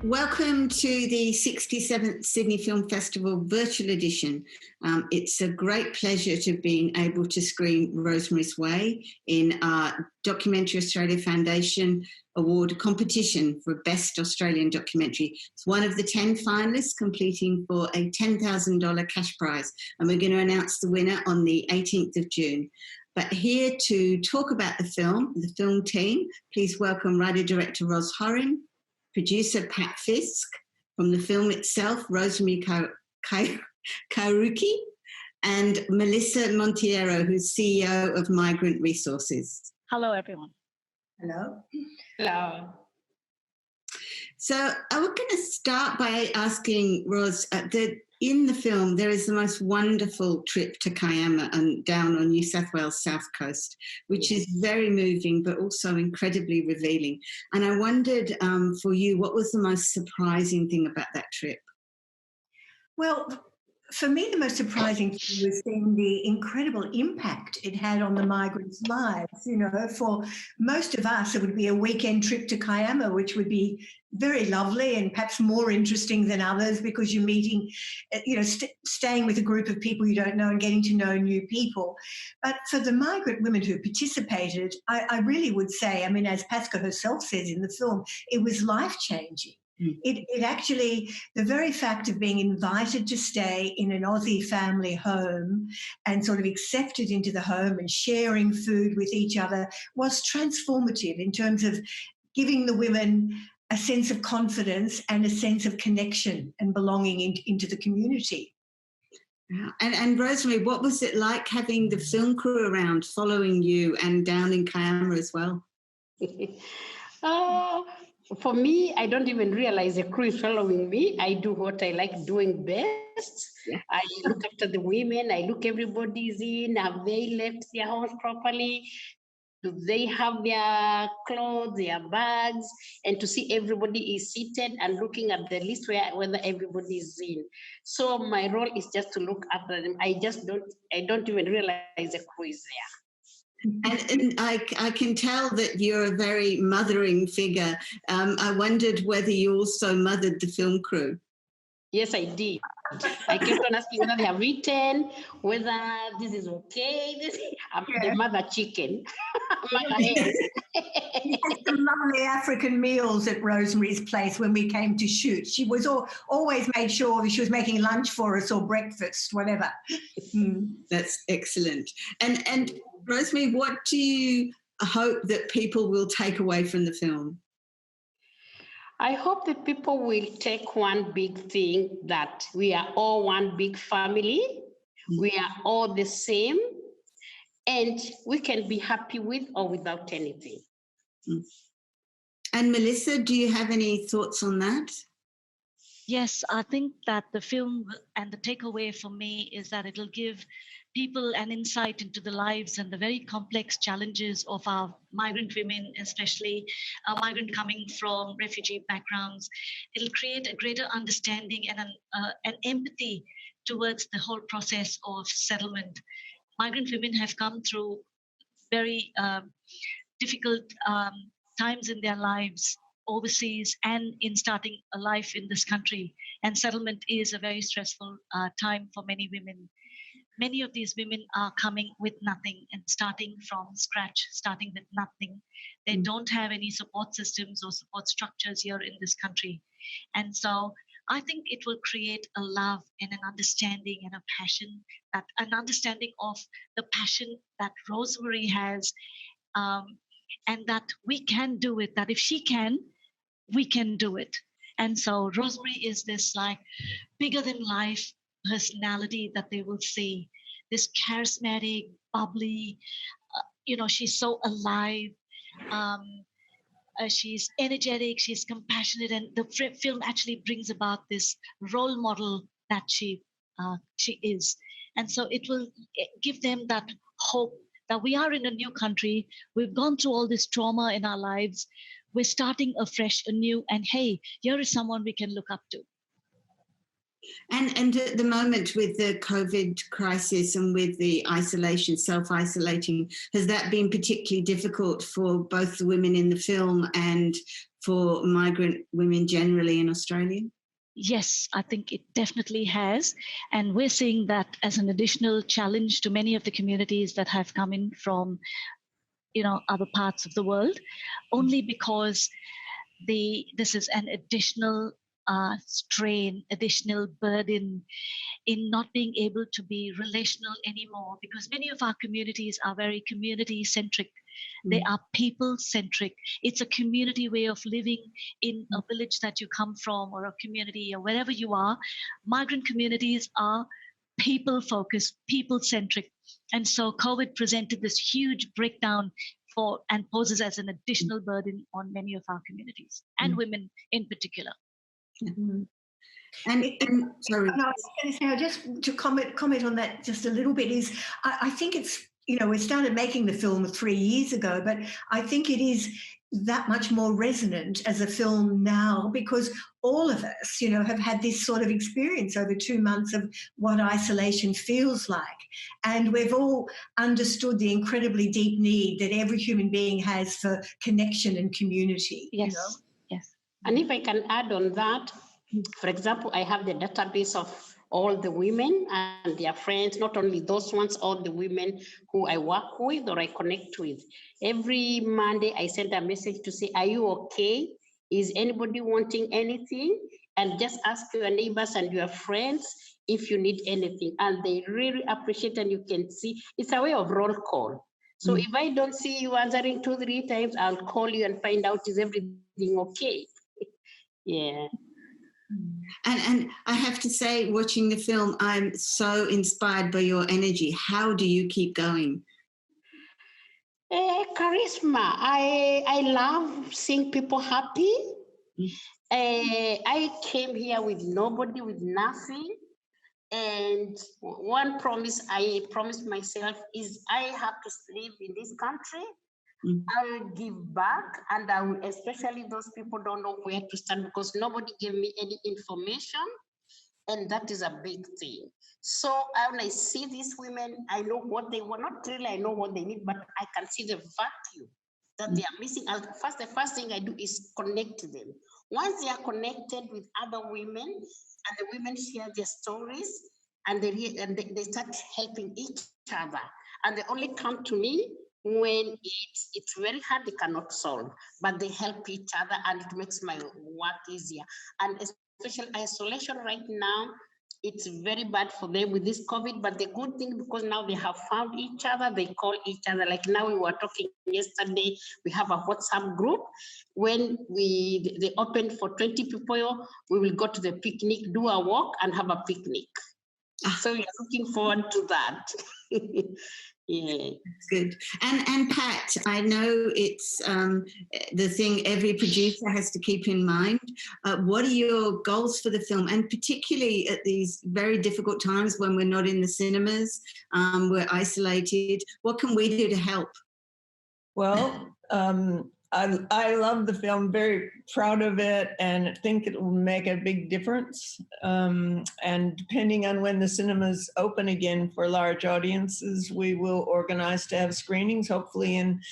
Welcome to the 67th Sydney Film Festival virtual edition. It's a great pleasure to be able to screen Rosemary's Way in our Documentary Australia Foundation Award competition for Best Australian Documentary. It's one of the 10 finalists competing for a $10,000 cash prize, and we're going to announce the winner on the 18th of June. But here to talk about the film team, please welcome writer-director Ros Horin, producer Pat Fiske, from the film itself, Rosemary Kariuki, and Melissa Monteiro, who's CEO of Migrant Resources. Hello, everyone. Hello. Hello. So I was going to start by asking Ros, in the film, there is the most wonderful trip to Kiama and down on New South Wales South Coast, which is very moving, but also incredibly revealing. And I wondered for you, what was the most surprising thing about that trip? Well, for me, the most surprising thing was seeing the incredible impact it had on the migrants' lives. You know, for most of us, it would be a weekend trip to Kiama, which would be very lovely and perhaps more interesting than others because you're meeting, staying with a group of people you don't know and getting to know new people. But for the migrant women who participated, I really would say, I mean, as Pasca herself says in the film, it was life-changing. It actually, the very fact of being invited to stay in an Aussie family home and sort of accepted into the home and sharing food with each other was transformative in terms of giving the women a sense of confidence and a sense of connection and belonging into the community. And Rosemary, what was it like having the film crew around following you and down in Kiama as well? For me, I don't even realize the crew is following me. I do what I like doing best. Yeah. I look after the women. I look everybody's in. Have they left their house properly? Do they have their clothes, their bags? And to see everybody is seated and looking at the list whether everybody is in. So my role is just to look after them. I don't even realize the crew is there. And I can tell that you're a very mothering figure. I wondered whether you also mothered the film crew. Yes, I did. I kept on asking whether they have written, whether this is okay. I'm the mother chicken. Mother hen. We had some lovely African meals at Rosemary's place when we came to shoot. She was always made sure that she was making lunch for us or breakfast, whatever. That's excellent. And Rosemary, what do you hope that people will take away from the film? I hope that people will take one big thing, that we are all one big family. We are all the same, and we can be happy with or without anything. And Melissa, do you have any thoughts on that? Yes, I think that the film and the takeaway for me is that it'll give people an insight into the lives and the very complex challenges of our migrant women, especially migrant coming from refugee backgrounds. It'll create a greater understanding and an empathy towards the whole process of settlement. Migrant women have come through very difficult times in their lives overseas and in starting a life in this country. And settlement is a very stressful time for many women. Many of these women are coming with nothing and starting from scratch, starting with nothing. They don't have any support systems or support structures here in this country. And so I think it will create a love and an understanding and a passion, an understanding of the passion that Rosemary has, and that we can do it, that if she can, we can do it. And so Rosemary is this like bigger than life personality that they will see, this charismatic, bubbly, she's so alive. She's energetic, she's compassionate, and the film actually brings about this role model that she is. And so it will give them that hope that we are in a new country. We've gone through all this trauma in our lives. We're starting afresh, anew, and hey, here is someone we can look up to. And at the moment with the COVID crisis and with the isolation, self-isolating, has that been particularly difficult for both the women in the film and for migrant women generally in Australia? Yes, I think it definitely has. And we're seeing that as an additional challenge to many of the communities that have come in from, other parts of the world, only because this is an additional strain, additional burden in not being able to be relational anymore, because many of our communities are very community centric. They are people centric. It's a community way of living in a village that you come from, or a community, or wherever you are. Migrant communities are people focused, people centric. And so COVID presented this huge breakdown and poses as an additional burden on many of our communities, and women in particular. And sorry. And I was going to say, just to comment on that just a little bit, is I think it's, we started making the film 3 years ago, but I think it is that much more resonant as a film now, because all of us, have had this sort of experience over 2 months of what isolation feels like. And we've all understood the incredibly deep need that every human being has for connection and community. Yes, yes. And if I can add on that, for example, I have the database of all the women and their friends, not only those ones, all the women who I work with or I connect with. Every Monday, I send a message to say, are you okay? Is anybody wanting anything? And just ask your neighbors and your friends if you need anything. And they really appreciate, and you can see, it's a way of roll call. So if I don't see you answering 2-3 times, I'll call you and find out, is everything okay? Yeah. And I have to say, watching the film, I'm so inspired by your energy. How do you keep going? Charisma. I love seeing people happy. I came here with nobody, with nothing. And one promise I promised myself is I have to live in this country. I will give back, and I will, especially those people don't know where to stand, because nobody gave me any information, and that is a big thing. So when I see these women, I know what they want. Not really I know what they need, but I can see the value that they are missing. The first thing I do is connect to them. Once they are connected with other women, and the women share their stories, and they start helping each other, and they only come to me when it's very hard, they cannot solve, but they help each other, and it makes my work easier. And especially isolation right now, it's very bad for them with this COVID, but the good thing, because now they have found each other, they call each other. Like now we were talking yesterday, we have a WhatsApp group. When they opened for 20 people, we will go to the picnic, do a walk, and have a picnic. So we are looking forward to that. Yeah. Good. And Pat, I know it's the thing every producer has to keep in mind. What are your goals for the film? And particularly at these very difficult times when we're not in the cinemas, we're isolated. What can we do to help? Well, I love the film, very proud of it, and think it will make a big difference. And depending on when the cinemas open again for large audiences, we will organize to have screenings, hopefully in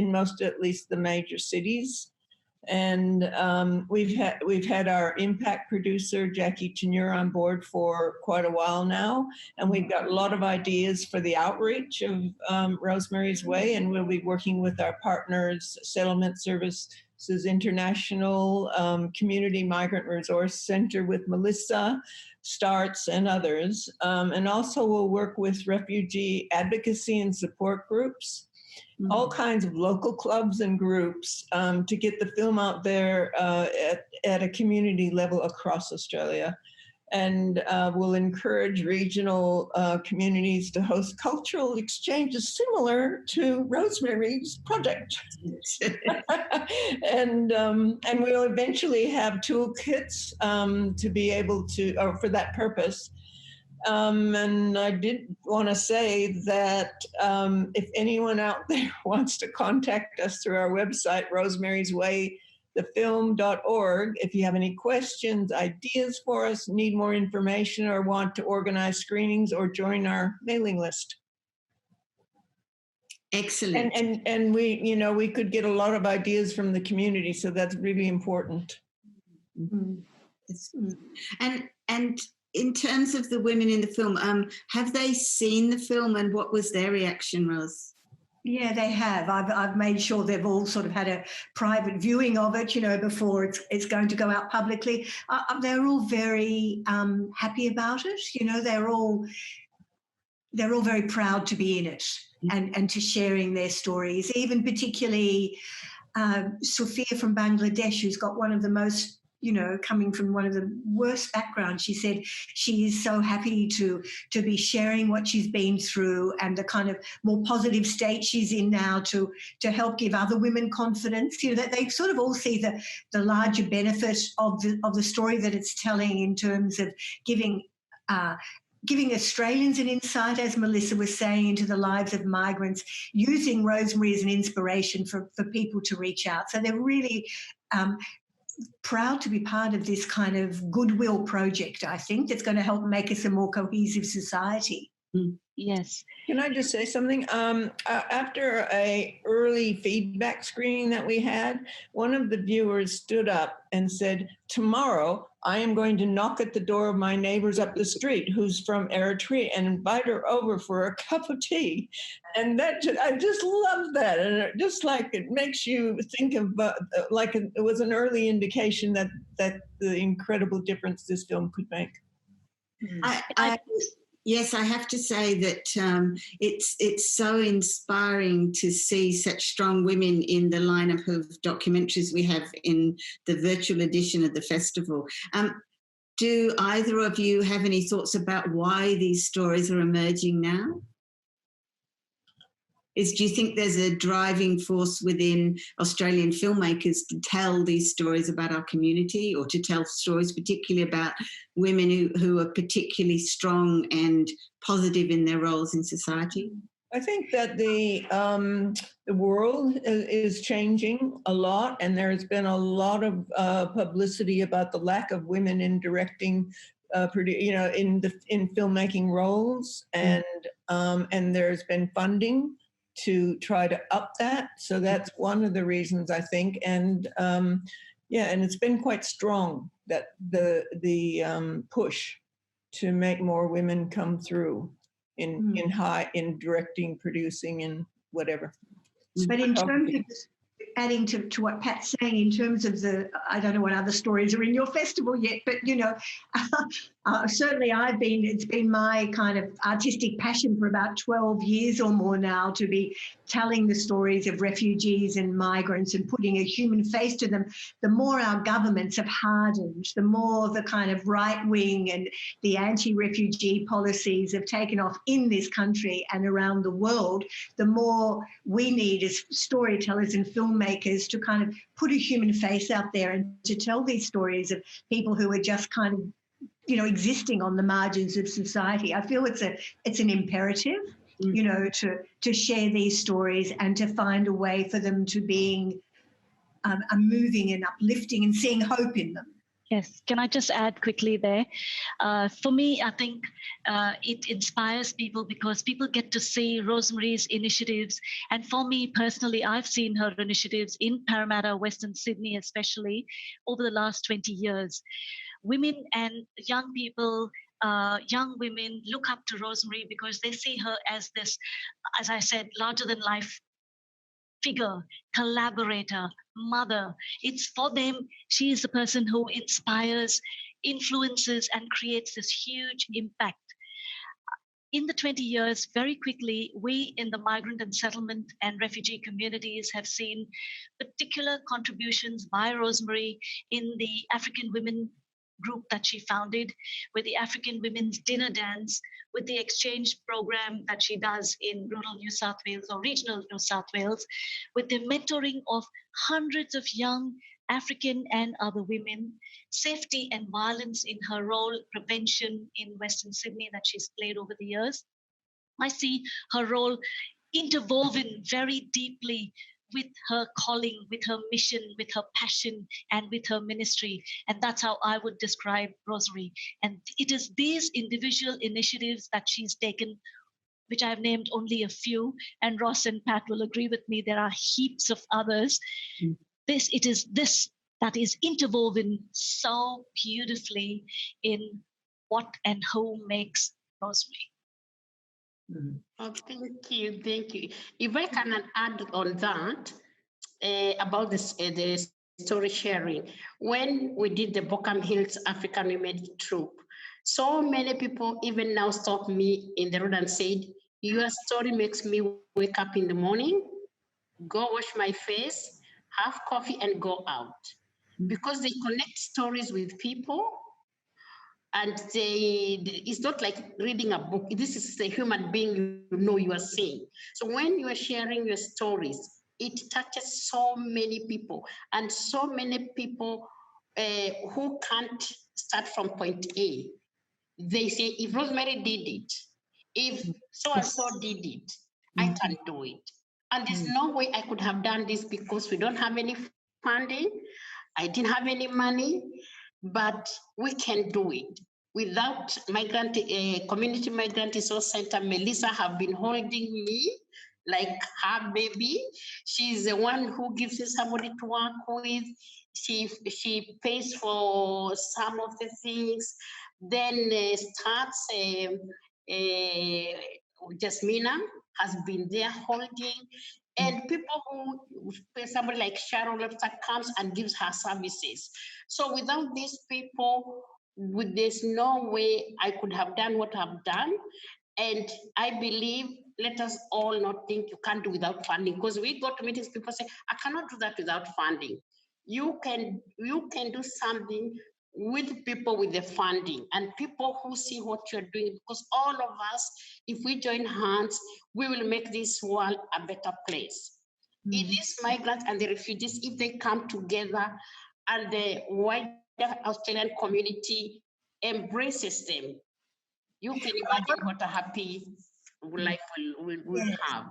most, at least the major cities. And we've had our impact producer, Jackie Tenure, on board for quite a while now. And we've got a lot of ideas for the outreach of Rosemary's Way. And we'll be working with our partners, Settlement Services International, Community Migrant Resource Center with Melissa Starts and others. And also we'll work with refugee advocacy and support groups. All kinds of local clubs and groups to get the film out there at a community level across Australia. And we'll encourage regional communities to host cultural exchanges similar to Rosemary's project. And we'll eventually have toolkits to be able to, or for that purpose. And I did want to say that if anyone out there wants to contact us through our website, rosemary'swaythefilm.org, if you have any questions, ideas for us, need more information, or want to organize screenings or join our mailing list. Excellent. And we, you know, we could get a lot of ideas from the community, so that's really important. Mm. And in terms of the women in the film, have they seen the film, and what was their reaction, Ros? Yeah, they have. I've made sure they've all sort of had a private viewing of it, you know, before it's going to go out publicly. They're all very happy about it. You know, they're all very proud to be in it and to sharing their stories. Even particularly Sophia from Bangladesh, who's got one of the most, you know, coming from one of the worst backgrounds, she said she is so happy to be sharing what she's been through and the kind of more positive state she's in now to help give other women confidence. You know, that they sort of all see the larger benefit of the story that it's telling in terms of giving Australians an insight, as Melissa was saying, into the lives of migrants, using Rosemary as an inspiration for people to reach out. So they're really proud to be part of this kind of goodwill project, I think, that's going to help make us a more cohesive society. Yes. Can I just say something? After a early feedback screening that we had, one of the viewers stood up and said, "Tomorrow I am going to knock at the door of my neighbors up the street who's from Eritrea and invite her over for a cup of tea." And I just love that. And it makes you think of like it was an early indication that the incredible difference this film could make. Yes, I have to say that it's so inspiring to see such strong women in the lineup of documentaries we have in the virtual edition of the festival. Do either of you have any thoughts about why these stories are emerging now? Do you think there's a driving force within Australian filmmakers to tell these stories about our community, or to tell stories particularly about women who are particularly strong and positive in their roles in society? I think that the world is changing a lot, and there's been a lot of publicity about the lack of women in directing, in filmmaking roles, and there's been funding to try to up that. So that's one of the reasons, I think. And and it's been quite strong, that the push to make more women come through in directing, producing, and whatever. But in terms of adding to what Pat's saying, in terms of I don't know what other stories are in your festival yet, but, you know, certainly it's been my kind of artistic passion for about 12 years or more now to be telling the stories of refugees and migrants and putting a human face to them. The more our governments have hardened, the more the kind of right wing and the anti-refugee policies have taken off in this country and around the world, the more we need as storytellers and filmmakers to kind of put a human face out there and to tell these stories of people who are just kind of, you know, existing on the margins of society. I feel it's an imperative, you know, to share these stories and to find a way for them to being moving and uplifting and seeing hope in them. Yes, can I just add quickly there? For me, I think it inspires people because people get to see Rosemary's initiatives. And for me personally, I've seen her initiatives in Parramatta, Western Sydney especially, over the last 20 years. Women and young people, young women look up to Rosemary because they see her as this, as I said, larger than life figure, collaborator, mother. It's for them. She is the person who inspires, influences, and creates this huge impact. In the 20 years, very quickly, we in the migrant and settlement and refugee communities have seen particular contributions by Rosemary in the African women group that she founded, with the African Women's Dinner Dance, with the exchange program that she does in rural New South Wales or regional New South Wales, with the mentoring of hundreds of young African and other women, safety and violence in her role, prevention in Western Sydney that she's played over the years. I see her role interwoven very deeply with her calling, with her mission, with her passion, and with her ministry. And that's how I would describe Rosemary. And it is these individual initiatives that she's taken which I've named only a few, and Ros and Pat will agree with me, there are heaps of others. It is this that is interwoven so beautifully in what and who makes Rosemary. Oh, thank you, thank you. If I can add on that about this, the story sharing, when we did the Bockham Hills African Women Troop, so many people even now stop me in the road and said, your story makes me wake up in the morning, go wash my face, have coffee and go out. Because they connect stories with people, and it's not like reading a book. This is a human being you are seeing. So when you are sharing your stories, it touches so many people, and so many people who can't start from point A. They say, if Rosemary did it, if so-and-so did it, I can do it. And there's no way I could have done this because we don't have any funding. I didn't have any money, but we can do it. Without migrant, Community Migrant Resource Center, Melissa have been holding me like her baby. She's the one who gives us somebody to work with. She pays for some of the things, then starts, Jasmina has been there holding, and people who, somebody like Sharon Webster comes and gives her services. So without these people, there's no way I could have done what I've done. And I believe, let us all not think you can't do without funding, because we go to meetings, people say, I cannot do that without funding. You can do something with people with the funding and people who see what you're doing, because all of us, if we join hands, we will make this world a better place. It is migrants and the refugees, if they come together and the wider Australian community embraces them, you can imagine what a happy life we'll have.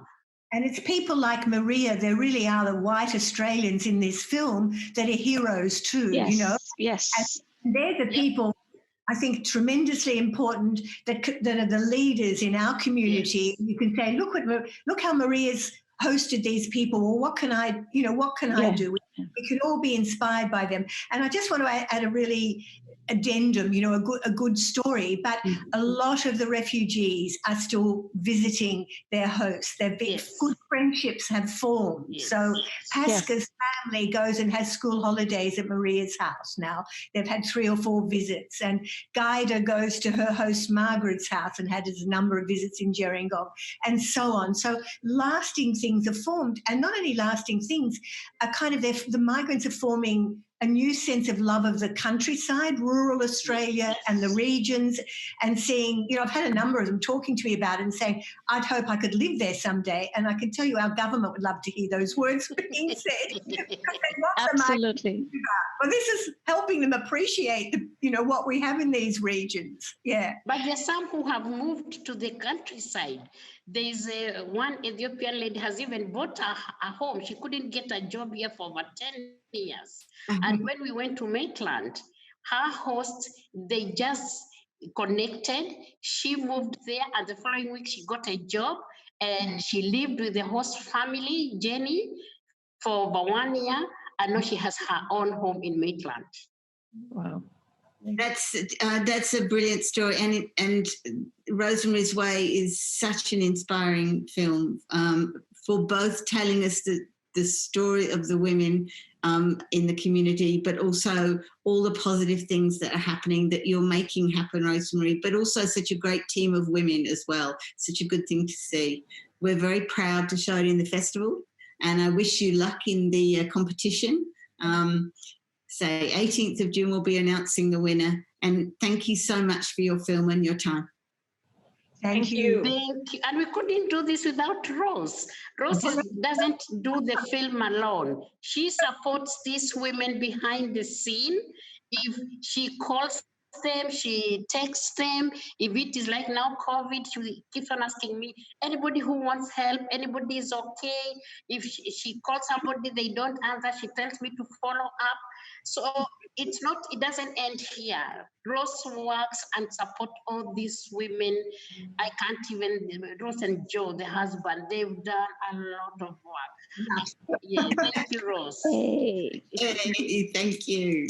And it's people like Maria, there really are the white Australians in this film that are heroes too, you know? Yes. And they're the people, I think, tremendously important that are the leaders in our community. You can say, look how Maria's hosted these people. Well, what can I do? We can all be inspired by them. And I just want to add a really addendum, a good story, but a lot of the refugees are still visiting their hosts. Good friendships have formed. So Pasca's family goes and has school holidays at Maria's house now. They've had 3 or 4 visits, and Guida goes to her host Margaret's house and had a number of visits in Gerringong, and so on. So lasting things are formed, and not only lasting things, are kind of the migrants are forming a new sense of love of the countryside, rural Australia and the regions, and seeing, I've had a number of them talking to me about it and saying, I'd hope I could live there someday. And I can tell you our government would love to hear those words being said. Absolutely. Well, this is helping them appreciate, what we have in these regions. Yeah. But there's some who have moved to the countryside. There's one Ethiopian lady has even bought a home. She couldn't get a job here for over 10 years. And when we went to Maitland, her host, they just connected. She moved there, and the following week she got a job, and she lived with the host family, Jenny, for over 1 year, and now she has her own home in Maitland. Wow. That's a brilliant story, and Rosemary's Way is such an inspiring film for both telling us the story of the women in the community, but also all the positive things that are happening that you're making happen, Rosemary, but also such a great team of women as well. Such a good thing to see. We're very proud to show it in the festival, and I wish you luck in the competition. Say 18th of June we'll be announcing the winner, and thank you so much for your film and your time. Thank you. Thank you. And we couldn't do this without Ros. Ros doesn't do the film alone. She supports these women behind the scene. If she calls them, she texts them. If it is like now COVID, she keeps on asking me, anybody who wants help, anybody is okay. If she calls somebody, they don't answer, she tells me to follow up. So it doesn't end here. Ros works and support all these women. I can't even, Ros and Joe, the husband, they've done a lot of work. Yeah, thank you, Ros. Hey, thank you.